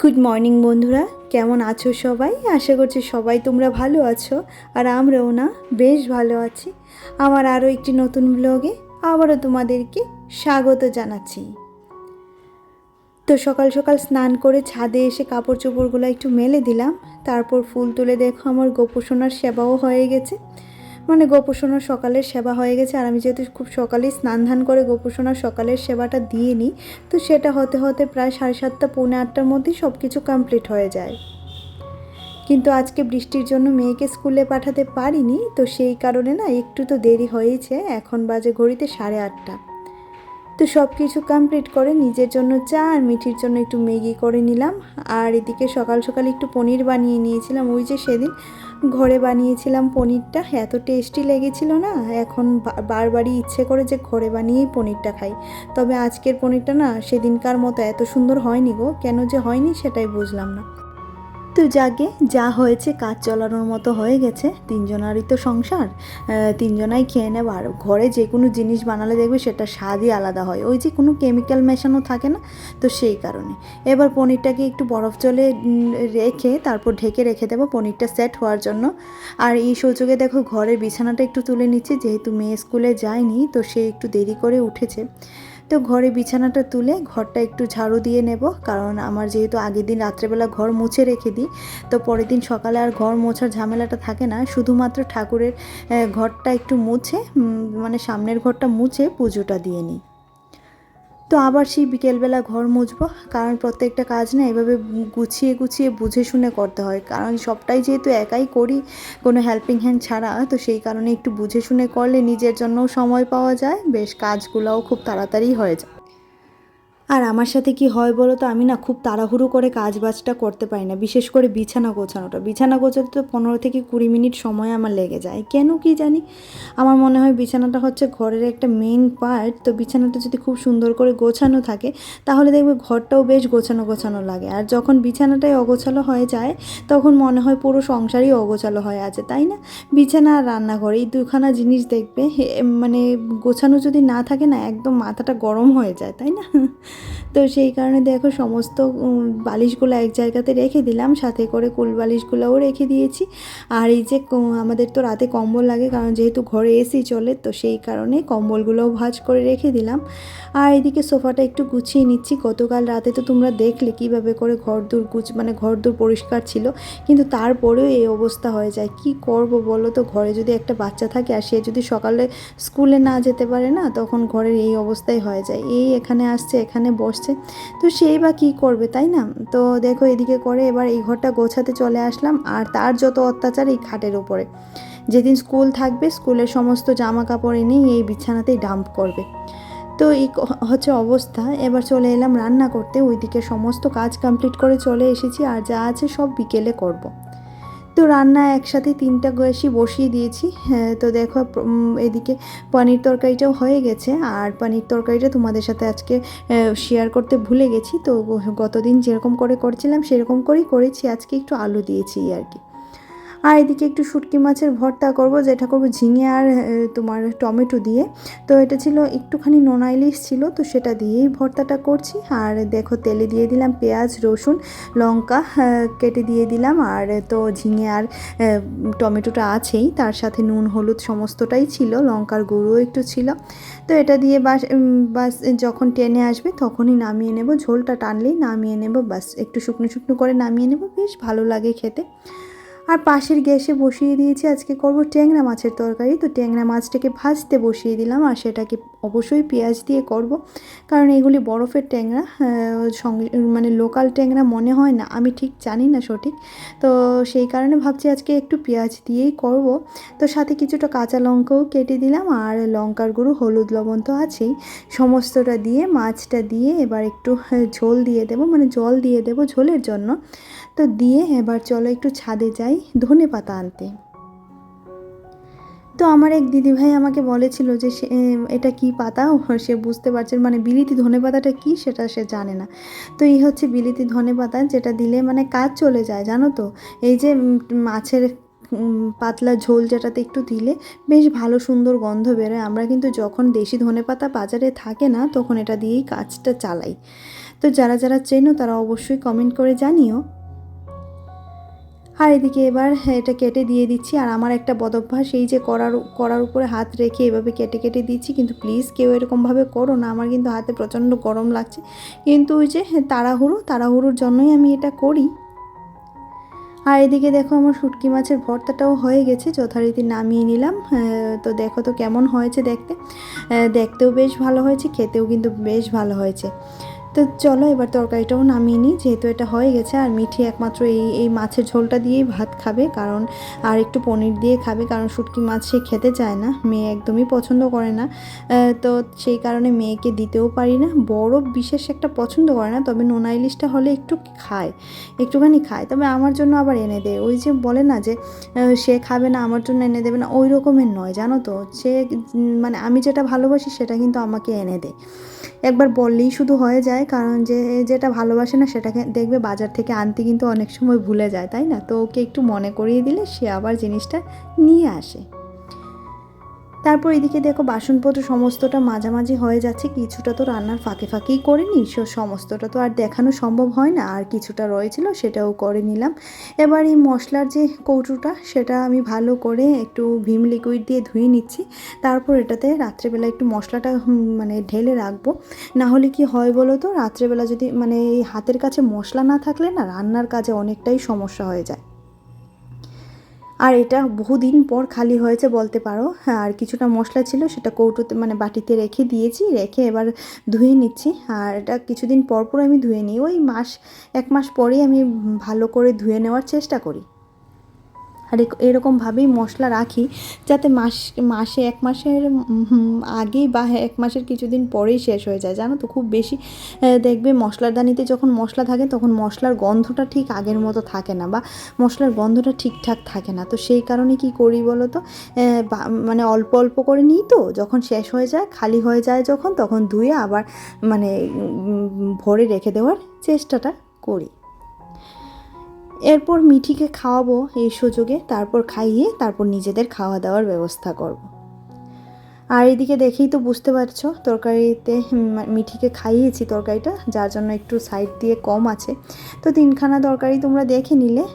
Good morning বন্ধুরা, কেমন আছো সবাই? আশা করছি সবাই তোমরা ভালো আছো, আর আমরাও না বেশ ভালো আছি। আমার আরও একটি নতুন ব্লগে আবারও তোমাদেরকে স্বাগত জানাচ্ছি। তো সকাল সকাল স্নান করে ছাদে এসে কাপড় চোপড়গুলো একটু মেলে দিলাম। তারপর ফুল তুলে দেখো আমার গোপোষণার সেবাও হয়ে গেছে। মানে গোপোষণার সকালের সেবা হয়ে গেছে, আর আমি যেহেতু খুব সকালেই স্নান ধান করে গোপোষণার সকালের সেবাটা দিয়ে নিই, তো সেটা হতে হতে প্রায় 7:30 পৌনে 8টার মধ্যেই সব কিছু কমপ্লিট হয়ে যায়। কিন্তু আজকে বৃষ্টির জন্য মেয়েকে স্কুলে পাঠাতে পারিনি, তো সেই কারণে না একটু তো দেরি হয়েছে। এখন বাজে ঘড়িতে 8:30। তো সব কিছু কমপ্লিট করে নিজের জন্য চা আর মিঠির জন্য একটু ম্যাগি করে নিলাম। আর এদিকে সকাল সকাল একটু পনির বানিয়ে নিয়েছিলাম, ওই যে সেদিন ঘরে বানিয়েছিলাম পনিরটা, এত টেস্টি লেগেছিল না, এখন বারবারই ইচ্ছে করে যে ঘরে বানিয়েই পনিরটা খাই। তবে আজকের পনিরটা না সেদিনকার মতো এত সুন্দর হয়নি গো, কেন যে হয়নি সেটাই বুঝলাম না। তো যাকে যা হয়েছে কাজ চালানোর মতো হয়ে গেছে, তিনজনারই তো সংসার, তিনজনাই খেয়ে নেব। আর ঘরে যে কোনো জিনিস বানালে দেখবে সেটা স্বাদই আলাদা হয়, ওই যে কোনো কেমিক্যাল মেশানো থাকে না, তো সেই কারণে। এবার পনিরটাকে একটু বরফ জলে রেখে তারপর ঢেকে রেখে দেবো পনিরটা সেট হওয়ার জন্য। আর এই সুযোগে দেখো ঘরের বিছানাটা একটু তুলে নিচ্ছি, যেহেতু মেয়ে স্কুলে যায়নি তো সে একটু দেরি করে উঠেছে। তো ঘরে বিছানাটা তুলে ঘরটা একটু ঝাড়ু দিয়ে নেব, কারণ আমার যেহেতু আগের দিন রাত্রেবেলা ঘর মুছে রেখে দিই, তো পরের দিন সকালে আর ঘর মোছার ঝামেলাটা থাকে না। শুধুমাত্র ঠাকুরের ঘরটা একটু মুছে, মানে সামনের ঘরটা মুছে পুজোটা দিয়ে নিই। তো আবার সেই বিকেলবেলা ঘর মুছবো, কারণ প্রত্যেকটা কাজ না এভাবে গুছিয়ে গুছিয়ে বুঝে শুনে করতে হয়, কারণ সবটাই যেহেতু একাই করি কোনো হেল্পিং হ্যান্ড ছাড়া, তো সেই কারণে একটু বুঝে শুনে করলে নিজের জন্যও সময় পাওয়া যায়, বেশ কাজগুলোও খুব তাড়াতাড়ি হয়ে যায়। আর আমার সাথে কি হয় বলো তো, আমি না খুব তাড়াহুড়ো করে কাজ বাজটা করতে পারি না, বিশেষ করে বিছানা গোছাতে তো 15 থেকে 20 মিনিট সময় আমার লেগে যায়, কেন কি জানি। আমার মনে হয় বিছানাটা হচ্ছে ঘরের একটা মেইন পার্ট, তো বিছানাটা যদি খুব সুন্দর করে গোছানো থাকে তাহলে দেখবে ঘরটাও বেশ গোছানো গোছানো লাগে। আর যখন বিছানাটাই অগোছালো হয়ে যায় তখন মনে হয় পুরো সংসারই অগোছালো হয়ে আছে, তাই না? বিছানা আর রান্নাঘর এই দুখানা জিনিস দেখবে মানে গোছানো যদি না থাকে না, একদম মাথাটা গরম হয়ে যায়, তাই না? তো সেই কারণে দেখো সমস্ত বালিশগুলো এক জায়গাতে রেখে দিলাম, সাথে করে কুল বালিশগুলোও রেখে দিয়েছি। আর এই যে আমাদের তো রাতে কম্বল লাগে, কারণ যেহেতু ঘরে এসি চলে, তো সেই কারণে কম্বলগুলোও ভাঁজ করে রেখে দিলাম। আর এদিকে সোফাটা একটু গুছিয়ে নিচ্ছি। গতকাল রাতে তো তোমরা দেখলে কীভাবে করে ঘরদোর পরিষ্কার ছিল, কিন্তু তারপরেও এই অবস্থা হয়ে যায়। কি করব বলো তো, ঘরে যদি একটা বাচ্চা থাকে আর সে যদি সকালে স্কুলে না যেতে পারে না, তখন ঘরের এই অবস্থাই হয়ে যায়। এই এখানে আসছে, এখানে বসছে, তো সেই বা কী করবে, তাই না? তো দেখো এদিকে করে এবার এই ঘরটা গোছাতে চলে আসলাম। আর তার যত অত্যাচার এই খাটের ওপরে, যেদিন স্কুল থাকবে স্কুলের সমস্ত জামা কাপড় এনেই এই বিছানাতেই ডাম্প করবে। তো এই হচ্ছে অবস্থা। এবার চলে এলাম রান্না করতে, ওইদিকে সমস্ত কাজ কমপ্লিট করে চলে এসেছি, আর যা আছে সব বিকেলে করব। তো রান্না একসাথে 3টা গ্যাসই বসিয়ে দিয়েছি। হ্যাঁ, তো দেখো এদিকে পনির তরকারিটাও হয়ে গেছে, আর পনির তরকারিটা তোমাদের সাথে আজকে শেয়ার করতে ভুলে গেছি। তো গতদিন যেরকম করে করেছিলাম সেরকম করেই করেছি, আজকে একটু আলু দিয়েছি আর কি। আর এদিকে একটু শুটকি মাছের ভর্তা করব, যেটা করব ঝিঙে আর তোমার টমেটো দিয়ে। তো এটা ছিল একটুখানি নোনা ইলিশ ছিল, তো সেটা দিয়েই ভর্তাটা করছি। আর দেখো তেলে দিয়ে দিলাম পেঁয়াজ, রসুন, লঙ্কা কেটে দিয়ে দিলাম। আর তো ঝিঙে আর টমেটোটা আছেই, তার সাথে নুন হলুদ সমস্তটাই ছিল, লঙ্কার গুঁড়ো একটু ছিল। তো এটা দিয়ে বাস যখন টেনে আসবে তখনই নামিয়ে নেব, ঝোলটা টানলেই নামিয়ে নেব, বাস একটু শুকনো শুকনো করে নামিয়ে নেব, বেশ ভালো লাগে খেতে। আর পাশের গ্যাসে বসিয়ে দিয়েছি, আজকে করব ট্যাংরা মাছের তরকারি। তো ট্যাংরা মাছটাকে ভাজতে বসিয়ে দিলাম, আর সেটাকে অবশ্যই পেঁয়াজ দিয়ে করব, কারণ এগুলি বরফের ট্যাংরা, সঙ্গে মানে লোকাল ট্যাংরা মনে হয় না, আমি ঠিক জানি না সঠিক। তো সেই কারণে ভাবছি আজকে একটু পেঁয়াজ দিয়েই করব। তো সাথে কিছুটা কাঁচা লঙ্কাও কেটে দিলাম, আর লঙ্কার গুঁড়ো, হলুদ, লবণ তো আছেই। সমস্তটা দিয়ে মাছটা দিয়ে এবার একটু ঝোল দিয়ে দেবো, মানে জল দিয়ে দেবো ঝোলের জন্য। তো দিয়ে এবার চলো একটু ছাদে যাই ধনেপাতা আনতে। তো আমার এক দিদিভাই আমাকে বলেছিল যে এটা কি পাতা, সে বুঝতে পারছেন, মানে বিলিতি ধনেপাতাটা কি সেটা সে জানে না। তো এই হচ্ছে বিলিতি ধনেপাতা, যেটা দিলে মানে কাজ চলে যায়, জানো তো। এই যে মাছের পাতলা ঝোল যেটাতে একটু দিলে বেশ ভালো সুন্দর গন্ধ বেরোয়। আমরা কিন্তু যখন দেশি ধনেপাতা বাজারে থাকে না তখন এটা দিয়েই কাজটা চালাই। তো যারা যারা চেনো তারা অবশ্যই কমেন্ট করে জানিও। আর এদিকে এবার এটা কেটে দিয়ে দিচ্ছি। আর আমার একটা বদভ্যাস, এই যে কড়ার উপরে হাত রেখে এভাবে কেটে কেটে দিচ্ছি, কিন্তু প্লিজ কেউ এরকমভাবে করো না। আমার কিন্তু হাতে প্রচণ্ড গরম লাগছে, কিন্তু ওই যে তাড়াহুড়োর জন্যই আমি এটা করি। আর এদিকে দেখো আমার শুটকি মাছের ভর্তাটাও হয়ে গেছে, যথারীতি নামিয়ে নিলাম। তো দেখো তো কেমন হয়েছে দেখতেও বেশ ভালো হয়েছে, খেতেও কিন্তু বেশ ভালো হয়েছে। তো চলো এবার তরকারিটাও নামিয়ে নিই, যেহেতু এটা হয়ে গেছে। আর মিঠি একমাত্র এই মাছের ঝোলটা দিয়েই ভাত খাবে, কারণ আর একটু পনির দিয়ে খাবে, কারণ শুটকি মাছ সে খেতে চায় না, মেয়ে একদমই পছন্দ করে না। তো সেই কারণে মেয়েকে দিতেও পারি না। বড় বিশেষ একটা পছন্দ করে না, তবে নোনা ইলিশটা হলে একটুখানি খায়। তবে আমার জন্য আবার এনে দেয়। ওই যে বলে না যে সে খাবে না আমার জন্য এনে দেবে না, ওই রকমের নয় জানো তো। সে মানে আমি যেটা ভালোবাসি সেটা কিন্তু আমাকে এনে দেয়। একবার বললেই শুধু হয়ে যায়, কারণ যেটা ভালোবাসে না সেটাকে দেখবে বাজার থেকে আনতে কিন্তু অনেক সময় ভুলে যায়, তাই না? তো ওকে একটু মনে করিয়ে দিলে সে আবার জিনিসটা নিয়ে আসে। তারপর এদিকে দেখো বাসনপত্র সমস্তটা মাঝামাঝি হয়ে যাচ্ছে, কিছুটা তো রান্নার ফাঁকেই করে নিই, সমস্তটা তো আর দেখানো সম্ভব হয় না। আর কিছুটা রয়েছিল সেটাও করে নিলাম। এবার এই মশলার যে কৌটোটা সেটা আমি ভালো করে একটু ভিম লিকুইড দিয়ে ধুয়ে নিচ্ছি। তারপর এটাতে রাত্রেবেলা একটু মশলাটা মানে ঢেলে রাখবো। না হলে কি হয় বলো তো, রাত্রেবেলা যদি মানে এই হাতের কাছে মশলা না থাকলে না রান্নার কাজে অনেকটাই সমস্যা হয়ে যায়। আর এটা বহুদিন পর খালি হয়েছে বলতে পারো। হ্যাঁ, আর কিছুটা মশলা ছিল সেটা কৌটোতে মানে বাটিতে রেখে দিয়েছি, রেখে এবার ধুয়ে নিচ্ছি। আর এটা কিছুদিন পর আমি ধুয়ে নিই, ওই 1 মাস পরেই আমি ভালো করে ধুয়ে নেওয়ার চেষ্টা করি। আর এরকমভাবেই মশলা রাখি, যাতে মাসে 1 মাসের আগেই বা 1 মাসের কিছুদিন পরেই শেষ হয়ে যায়, জানো তো। খুব বেশি দেখবে মশলাদানিতে যখন মশলা থাকে তখন মশলার গন্ধটা ঠিক আগের মতো থাকে না, বা মশলার গন্ধটা ঠিকঠাক থাকে না। তো সেই কারণে কি করি বলো তো, মানে অল্প অল্প করে নিই, তো যখন শেষ হয়ে যায় খালি হয়ে যায় তখন ধুয়ে আবার মানে ভরে রেখে দেওয়ার চেষ্টাটা করি। এরপর মিঠিকে খাওয়াবো এই সুযোগে, তারপর খাইয়ে তারপর নিজেদের খাওয়া দাওয়ার ব্যবস্থা করব। আর এদিকে দেখেই তো বুঝতে পারছো তরকারিতে মিঠিকে খাইয়েছি তরকারিটা, যার জন্য একটু সাইড দিয়ে কম আছে। তো 3খানা তরকারি তোমরা দেখে নিলে।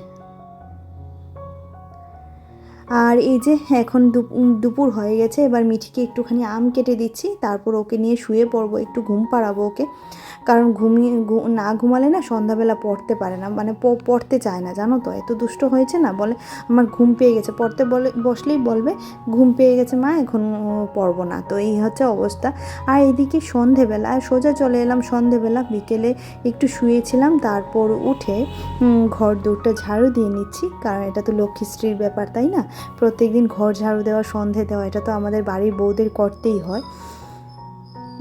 আর এই যে এখন দুপুর হয়ে গেছে, এবার মিঠিকে একটুখানি আম কেটে দিচ্ছি, তারপর ওকে নিয়ে শুয়ে পড়বো, একটু ঘুম পাড়াবো ওকে। কারণ না ঘুমালে না সন্ধ্যাবেলা পড়তে পারে না, মানে পড়তে চায় না, জানো তো। এত দুষ্ট হয়েছে না, বলে আমার ঘুম পেয়ে গেছে, পড়তে বসলেই বলবে ঘুম পেয়ে গেছে মা, এখন পড়বো না। তো এই হচ্ছে অবস্থা। আর এদিকে সন্ধেবেলা সোজা চলে এলাম, সন্ধেবেলা বিকেলে একটু শুয়েছিলাম, তারপর উঠে ঘর দৌড়টা ঝাড়ু দিয়ে নিচ্ছি, কারণ এটা তো লক্ষ্মীশ্রীর ব্যাপার, তাই না? প্রত্যেকদিন ঘর ঝাড়ু দেওয়া, সন্ধে দেওয়া, এটা তো আমাদের বাড়ির বউদের করতেই হয়।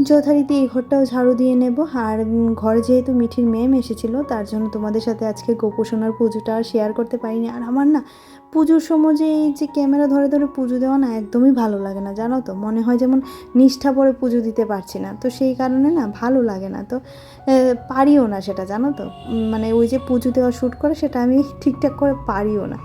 যথারীতি এই ঘরটাও ঝাড়ু দিয়ে নেব। আর ঘরে যেহেতু মিঠির ম্যাম এসেছিলো, তার জন্য তোমাদের সাথে আজকে গোপোষণার পুজোটা আর শেয়ার করতে পারিনি। আর আমার না পুজোর সময় যে এই যে ক্যামেরা ধরে ধরে পুজো দেওয়া না একদমই ভালো লাগে না, জানো তো। মনে হয় যেমন নিষ্ঠা পরে পুজো দিতে পারছি না, তো সেই কারণে না ভালো লাগে না, তো পারিও না সেটা, জানো তো। মানে ওই যে পুজো দেওয়া শ্যুট করে সেটা আমি ঠিকঠাক করে পারিও না।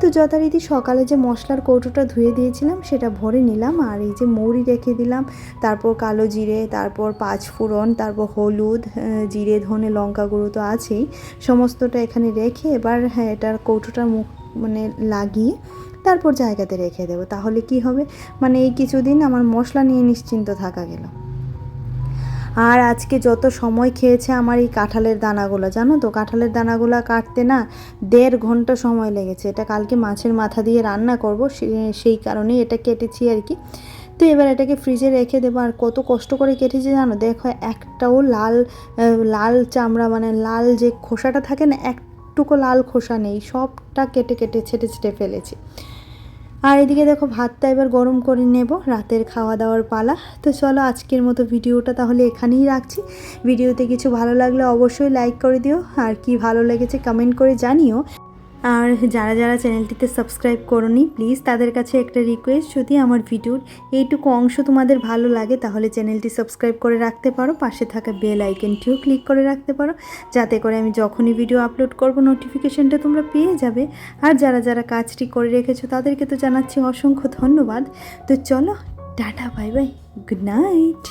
তো যথারীতি সকালে যে মশলার কৌটোটা ধুয়ে দিয়েছিলাম সেটা ভরে নিলাম। আর এই যে মৌরি রেখে দিলাম, তারপর কালো জিরে, তারপর 5 ফোড়ন, তারপর হলুদ, জিরে, ধনে, লঙ্কা গুঁড়ো তো আছেই, সমস্তটা এখানে রেখে এবার এটার কৌটোটার মুখ মানে লাগিয়ে তারপর জায়গাতে রেখে দেবো। তাহলে কি হবে, মানে এই কিছুদিন আমার মশলা নিয়ে নিশ্চিন্ত থাকা গেল। আর আজকে যত সময় খেয়েছে আমার এই কাঁঠালের দানাগুলো, জানো তো। কাঁঠালের দানাগুলো কাটতে না 1.5 ঘন্টা সময় লেগেছে। এটা কালকে মাছের মাথা দিয়ে রান্না করব, সেই কারণেই এটা কেটেছি আর কি। তো এবার এটাকে ফ্রিজে রেখে দেবো। আর কত কষ্ট করে কেটেছি জানো, দেখো একটাও লাল চামড়া মানে লাল যে খোসাটা থাকে না, একটুকু লাল খোসা নেই, সবটা কেটে ছেটে ফেলেছি। আর এদিকে দেখো ভাতটা এবার গরম করে নেব, রাতের খাওয়া দাওয়ার পালা। তো চলো আজকের মতো ভিডিওটা তাহলে এখানেই রাখছি। ভিডিওতে কিছু ভালো লাগলে অবশ্যই লাইক করে দিও, আর কি ভালো লেগেছে কমেন্ট করে জানিও। আর যারা যারা চ্যানেলটিতে সাবস্ক্রাইব করোনি প্লিজ তাদের কাছে একটা রিকোয়েস্ট, যদি আমার ভিডিওর এইটুকু অংশ তোমাদের ভালো লাগে তাহলে চ্যানেলটি সাবস্ক্রাইব করে রাখতে পারো, পাশে থাকা বেল আইকনটিও ক্লিক করে রাখতে পারো, যাতে করে আমি যখনই ভিডিও আপলোড করব নোটিফিকেশনটা তোমরা পেয়ে যাবে। আর যারা যারা কাজটি করে রেখেছো তাদেরকে তো জানাচ্ছি অসংখ্য ধন্যবাদ। তো চলো tata, bye bye, good night.